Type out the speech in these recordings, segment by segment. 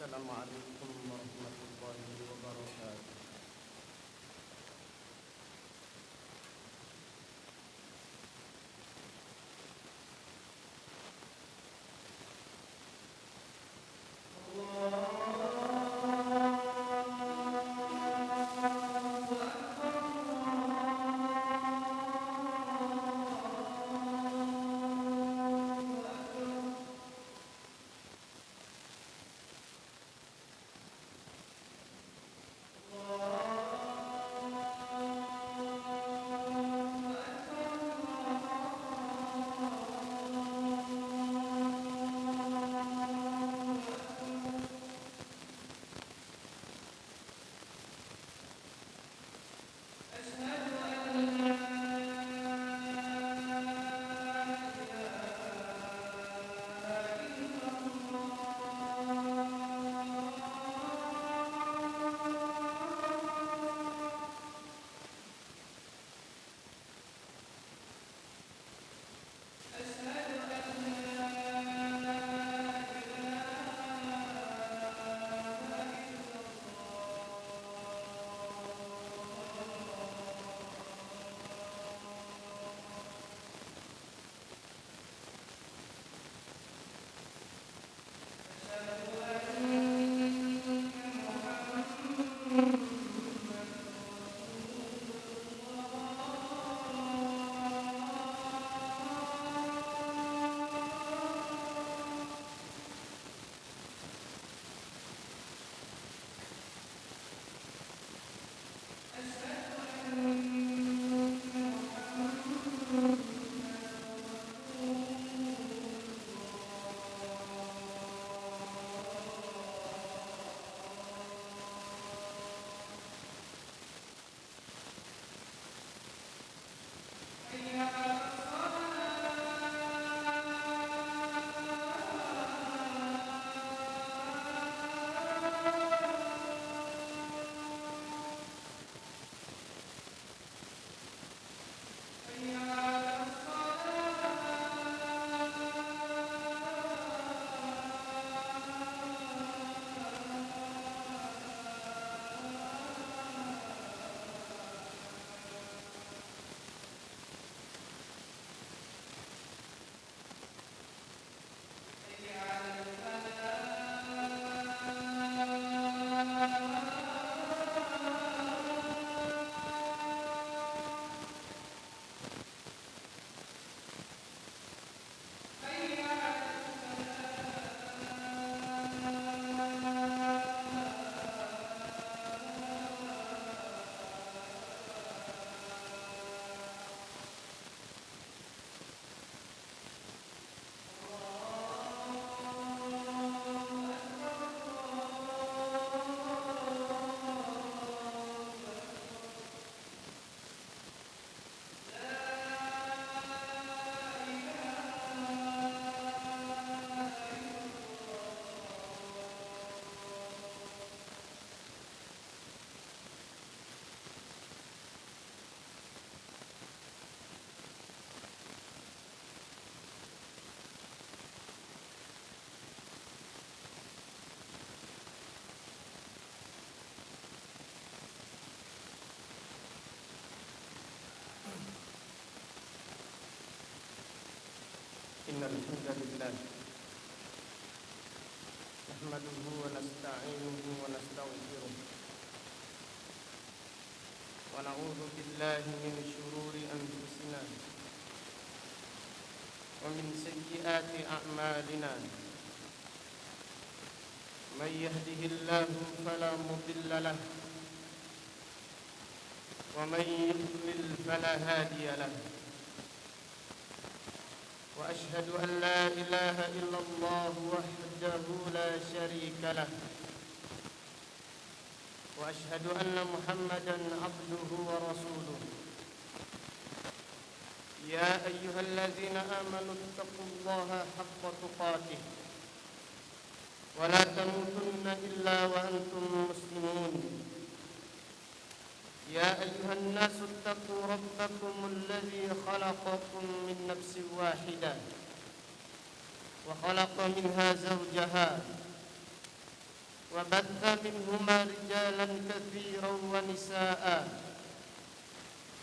Assalamualaikum warahmatullahi wabarakatuh. Innal hamdalillah nahmaduhu wa nasta'inuhu wa nastaghfiruh wa na'udzu billahi min shururi anfusina wa min sayyiati a'malina. May yahdihillahu fala mudilla lahu wa may yudlil fala hadiya lahu. وأشهد أن لا إله إلا الله وحده لا شريك له وأشهد أن محمدًا عبده ورسوله. يا أيها الذين آمنوا اتقوا الله حق تقاته ولا تموتن إلا وأنتم مسلمون. يا أيها الناس اتقوا ربكم الذي خلقكم من نفس واحدة وخلق منها زوجها وبث منهما رجالا كثيرا ونساء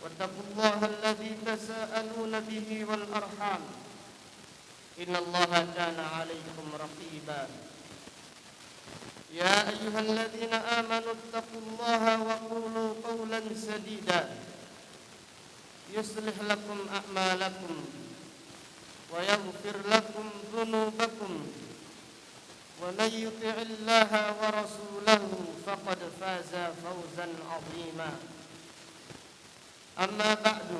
واتقوا الله الذي تساءلون به والأرحام إن الله كان عليكم رقيبا يا أيها الذين آمنوا اتقوا الله وقولوا قولا سديدا يصلح لكم أعمالكم ويغفر لكم ذنوبكم ومن يطع الله ورسوله فقد فاز فوزا عظيما أما بعد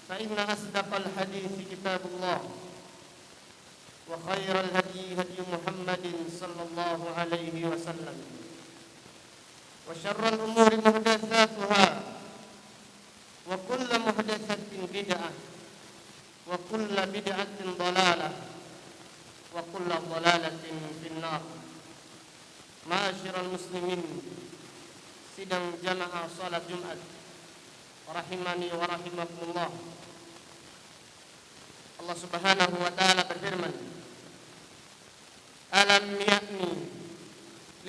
فإن أصدق الحديث كتاب الله وخير الهدي هدي محمد صلى الله عليه وسلم وشر الأمور محدثاتها وكل محدثة بدعة وكل بدعة ضلالة وكل ضلالة في النار. Ma'asyiral muslimin, sidang jamaah salat Jumat rahimani wa rahimakumullah. Allah Subhanahu wa taala berfirman, alam ya'ni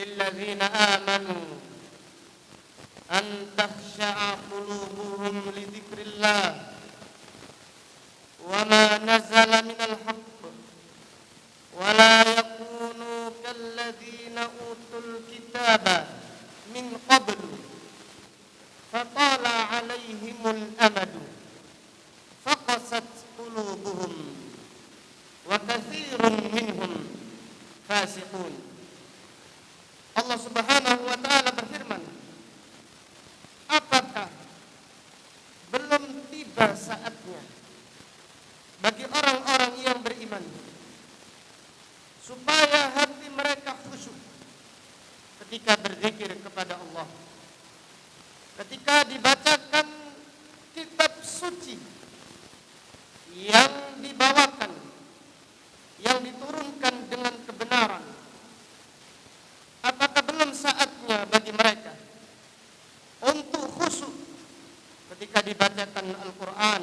lilladzina amanu an takhsha'a qulubuhum li dzikrillah wa ma nazala minal haqq wa la yakunu kalladzina utul kitaba min qablu fatala 'alaihimul amadu faqasat qulubuhum wa katsirun minhum fasiqun. Allah Subhanahu wa taala berfirman, apakah belum tiba saatnya bagi orang-orang yang beriman supaya hati mereka khusyuk ketika berzikir kepada Allah, ketika dibacakan kitab suci yang dibawakan, yang diturunkan dengan kebenaran. Apakah belum saatnya bagi mereka untuk khusyuk ketika dibacakan Al-Quran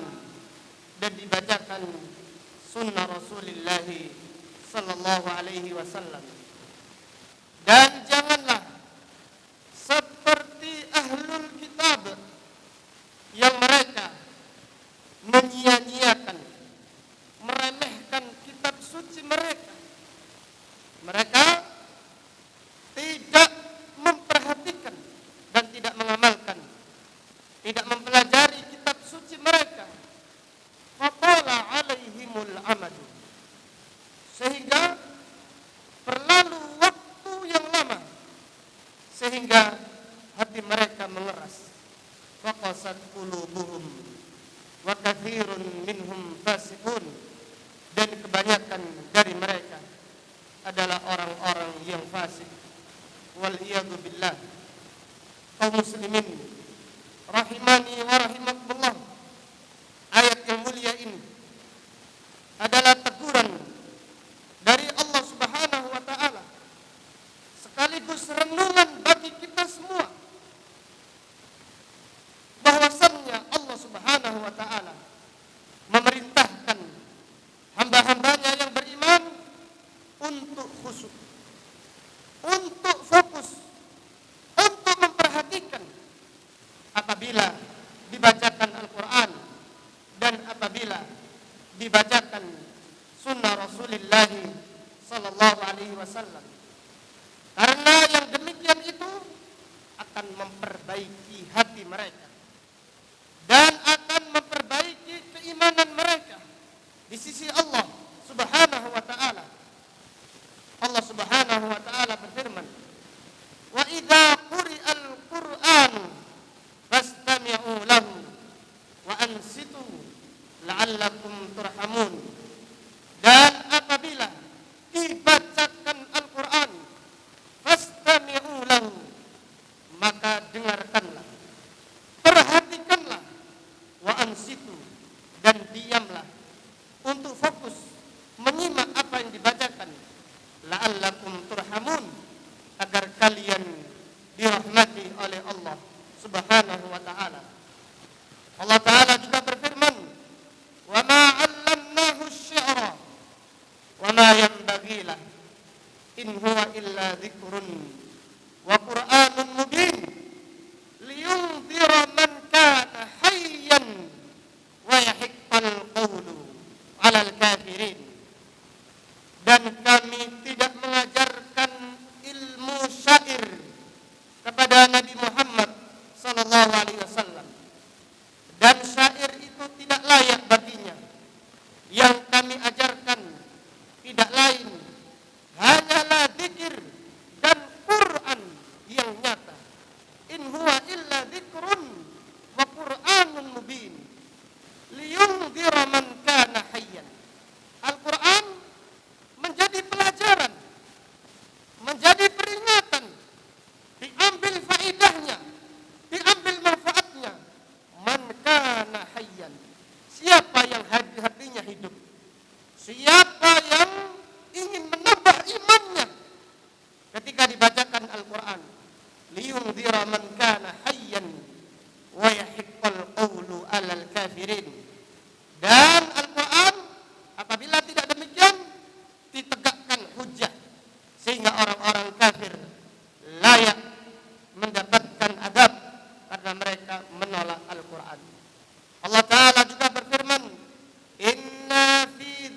dan dibacakan sunnah Rasulullah sallallahu alaihi wasallam? Dan janganlah seperti ahlul kitab yang mereka menyia-nyiakan, meremehkan kitab suci mereka. Mereka tidak memperhatikan dan tidak mengamalkan, tidak mempelajari kitab suci mereka. Fatala 'alaihimul amadu, sehingga berlalu waktu yang lama sehingga hati mereka mengeras. Faqasat qulubuhum wa katsirun minhum fasiqun, dan kebanyakan dari mereka adalah orang-orang yang fasik. Wal iyadu billah. Kaum muslimin rahimani wa rahimakumullah, ayat yang mulia ini adalah teguran dari Allah Subhanahu wa taala sekaligus renungan bagi kita semua bahwasannya Allah Subhanahu wa taala memerintahkan hamba-hambanya yang beriman untuk khusyuk, untuk fokus, untuk memperhatikan apabila dibacakan Al-Quran dan apabila dibacakan sunnah Rasulullah sallallahu alaihi wasallam. Karena yang demikian itu akan memperbaiki hati mereka dan akan memperbaiki keimanan mereka di sisi Allah Subhanahu wa taala. Allah Subhanahu wa taala berfirman, "Wa idza quri'al Qur'an fastami'u lahu wa ansitu la'allakum turhamun." Dan apabila dibacakan Al-Quran, fastami'u lahu, maka dengarkanlah, perhatikanlah, wa ansitu, dan diamlah untuk fokus menyimak apa yang dibacakan, la'allakum turhamun, agar kalian dirahmati oleh Allah Subhanahu wa taala. Allah taala juga berfirman, "Wa ma 'allamnahu asy-syi'ra wa ma yanbaghi lah, in huwa illa dzikrun wa Qur'anun mubin liyunzira man kana hayyan wa yahiqqal qawlu 'alal kafirin. Dan kami tidak mengajarkan ilmu syair kepada Nabi Muhammad sallallahu alaihi wasallam, dan syair itu tidak layak baginya. Yang kami ajarkan tidak lain hanyalah dzikir dan Quran yang nyata. In huwa illa dzikrun wa Qur'anun mubin liyunzira man kana hayyan. Al-Quran menjadi pelajaran, menjadi peringatan, diambil faedahnya, diambil manfaatnya. Man kana hayyan, siapa yang hatinya hidup, siapa yang ingin menambah imannya ketika dibacakan Al-Quran. Liyunzira man kana hayyan wa yahiqqal qawlu 'alal kafirin. Dan Al-Quran apabila tidak demikian ditegakkan hujah sehingga orang-orang kafir layak mendapatkan adab karena mereka menolak Al-Quran. Allah Ta'ala juga berfirman, Inna fi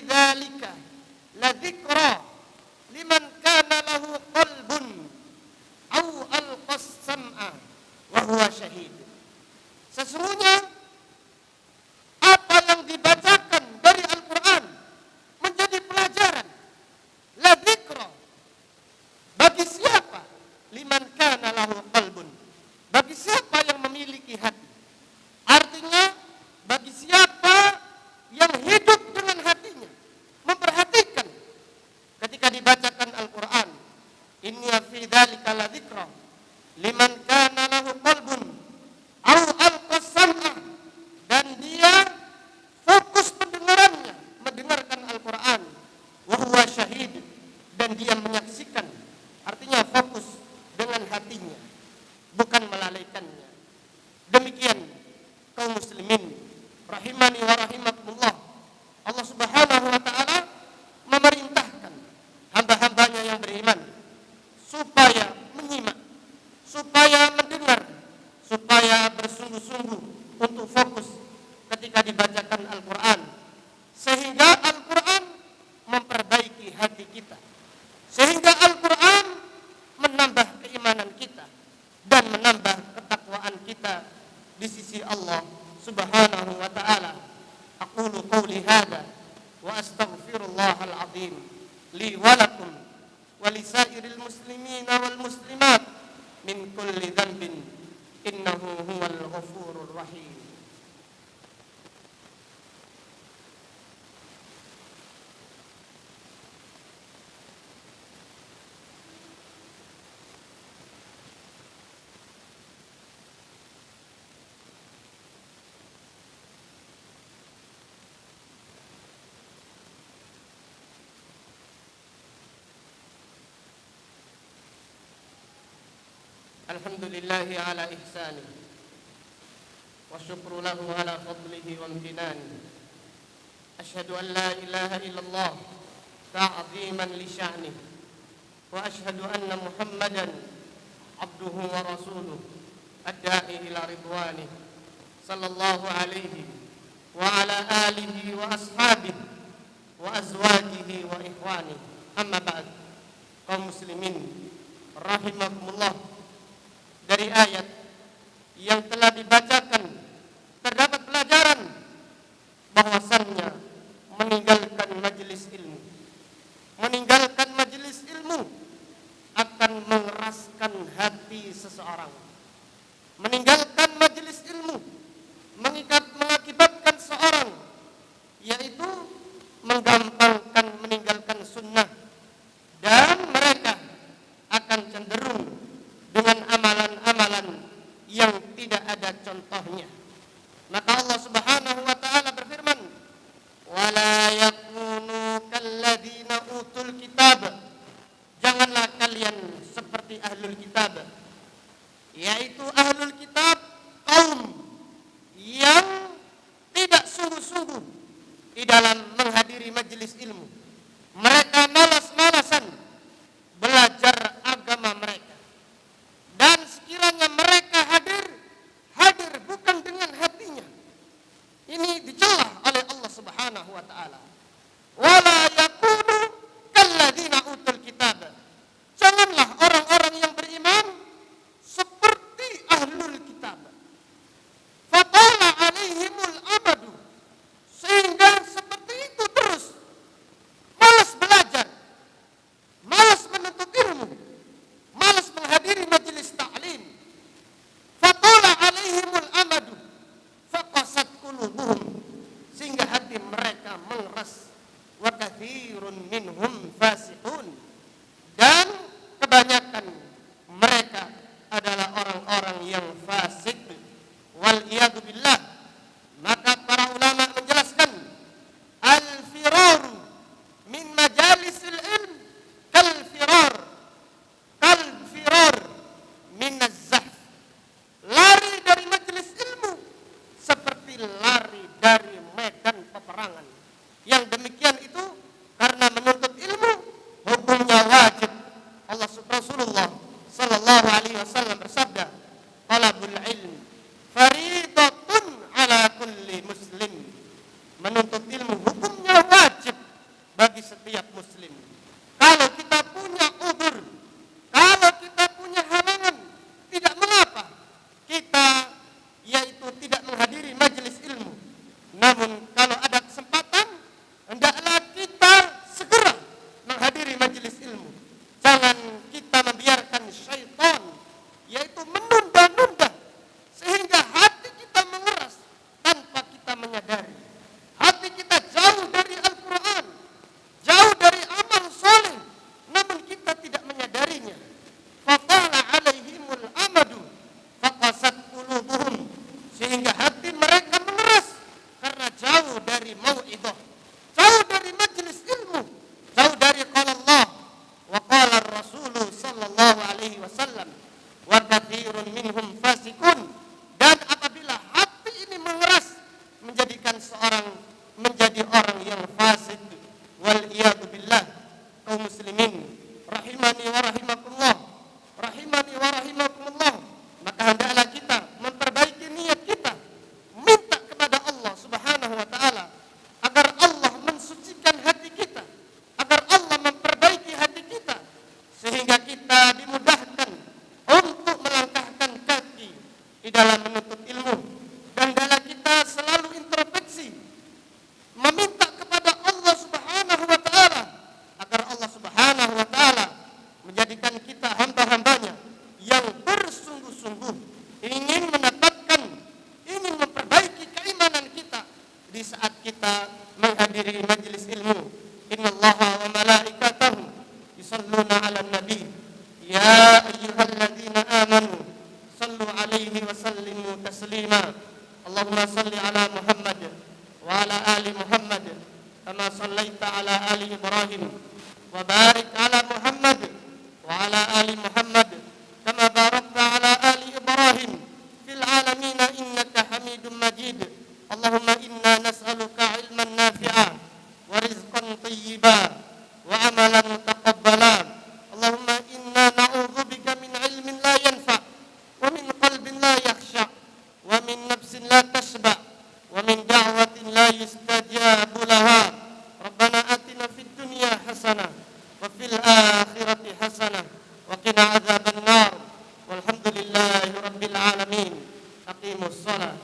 dzalika la dzikra liman kana lahu qalbun aw alqas sam'a wa huwa syahid. Sesungguhnya apa yang dibacakan dari Al-Quran menjadi pelajaran, la dzikra, bagi siapa? Liman kana lahu qalbun, bagi siapa yang memiliki hati. Artinya bagi siapa yang hidup dengan hatinya, memperhatikan ketika dibacakan Al-Quran. Inna fi dzalika la dzikra liman kana lahu qalbun aw alqas sam'a, dan dia fokus pendengarannya mendengarkan Al-Quran, wa huwa syahid, dan dia menyaksikan. Artinya fokus dengan hatinya, bukan melalaikannya. Demikian kaum muslimin rahimani wa rahimakumullah. Allah Subhanahu wa taala memerintahkan hamba-hambanya yang beriman supaya menyimak, supaya mendengar, supaya bersungguh-sungguh untuk fokus ketika dibacakan Al-Quran, sehingga Al-Quran memperbaiki hati kita, sehingga Al-Quran menambah keimanan kita dan menambah ketakwaan kita di sisi Allah Subhanahu wa taala. Aqulu qawli hadza wa astaghfirullahal azim li wa lakum wa lisairil muslimina wal muslimat min kulli dhanbin innahu huwal ghafurur rahim. Alhamdulillahi ala ihsani wa syukru lahu ala fadlihi wa amtinani. Ashhadu an la ilaha illallah ta'ziman li sya'nih, wa ashhadu anna Muhammadan abduhu wa rasuluh ad-da'i ila ridwanih sallallahu alaihi wa ala alihi wa ashabihi wa azwajihi wa ikhwanih. Amma ba'd. Kaum muslimin rahimakumullah, dari ayat yang telah dibacakan terdapat pelajaran bahwasannya meninggalkan majelis ilmu, meninggalkan majelis ilmu akan mengeraskan hati seseorang. Meninggalkan majelis ilmu mengakibatkan seorang yaitu menggampangkan meninggalkan sunnah, dan mereka akan cenderung dengan amalan-amalan yang tidak ada contohnya. Maka Allah Subhanahu wa taala berfirman, "Wala yakunu kalladzina utul kitab." Janganlah kalian seperti ahlul kitab, fasiqun, dan kebanyakan mereka adalah orang-orang yang fasik. Wal iyadu billah. Maka para ulama menjelaskan, al-firaru min majalisil ilm kal firar min az-zahf. Lari dari majelis ilmu seperti lari dari medan peperangan. Yang demikian itu karena menuntut ilmu hukumnya wajib. Rasulullah sallallahu alaihi wasallam bersabda, talabul ilm faridatun ala kulli muslim. Menuntut ilmu hukumnya wajib bagi setiap muslim. Kalau kita punya udzur, kalau kita punya halangan, tidak mengapa kita yaitu tidak menghadiri majelis ilmu. Namun kalau ada kesempatan, hendaklah kita segera menghadiri majelis ilmu. Jangan kita membiarkan syaitan yaitu menunda-nunda sehingga hati kita mengeras tanpa kita menyadari. Hati kita jauh dari Al-Quran, jauh dari amal soleh, namun kita tidak menyadarinya. Fatala alaihimul amadu faqasat qulubuhum, sehingga hati mereka mengeras karena jauh dari mau'idhah, jauh dari majelis ilmu, jauh dari qala Allah wa qala Rasul sallallahu alaihi wasallam, wa katsirun minhum fasikun. Dan apabila hati ini mengeras, menjadikan seorang menjadi orang yang fasik. Wal iyadu billah. Kaum muslimin rahimani wa rahimakumullah, rahimani wa rahimakumullah. Maka hendaklah kita memperbaiki niat kita, minta kepada Allah Subhanahu wa taala agar Allah mensucikan hati kita, agar Allah memperbaiki hati kita, sehingga kita dimudahkan untuk melangkahkan kaki di dalam menuntut ilmu. Dan hendaklah kita selalu introspeksi, meminta kepada Allah Subhanahu wa taala agar Allah Subhanahu wa taala menjadikan kita hamba-hambanya yang bersungguh-sungguh ingin menetapkan, ingin memperbaiki keimanan kita di saat kita menghadiri majelis ilmu. Innallaha wa malaikatahu yusalluna 'alan nabi ya ayyuhalladzina amanu sallu 'alaihi wa sallimu taslima. Allahumma salli 'ala Muhammad wa 'ala ali Muhammad kama sallaita 'ala ali Ibrahim wa barik 'ala Muhammad wa 'ala ali Muhammad kama barakta 'ala ali Ibrahim fil 'alamin innaka Hamidum Majid. Allahumma inna nas'aluka 'ilman nafi'a wa rizqan thayyiban wa 'amalan mutaqabbalan. Allahumma inna na'udzubika min 'ilmin la yanfa' wa min qalbin la yakhsha' wa min nafsin la tashba' wa min da'watin la yustajabu laha. Rabbana atina fid dunya hasanah wa fil akhirati hasanah wa qina adzaban nar. Walhamdulillahi rabbil alamin. Aqimus shalah.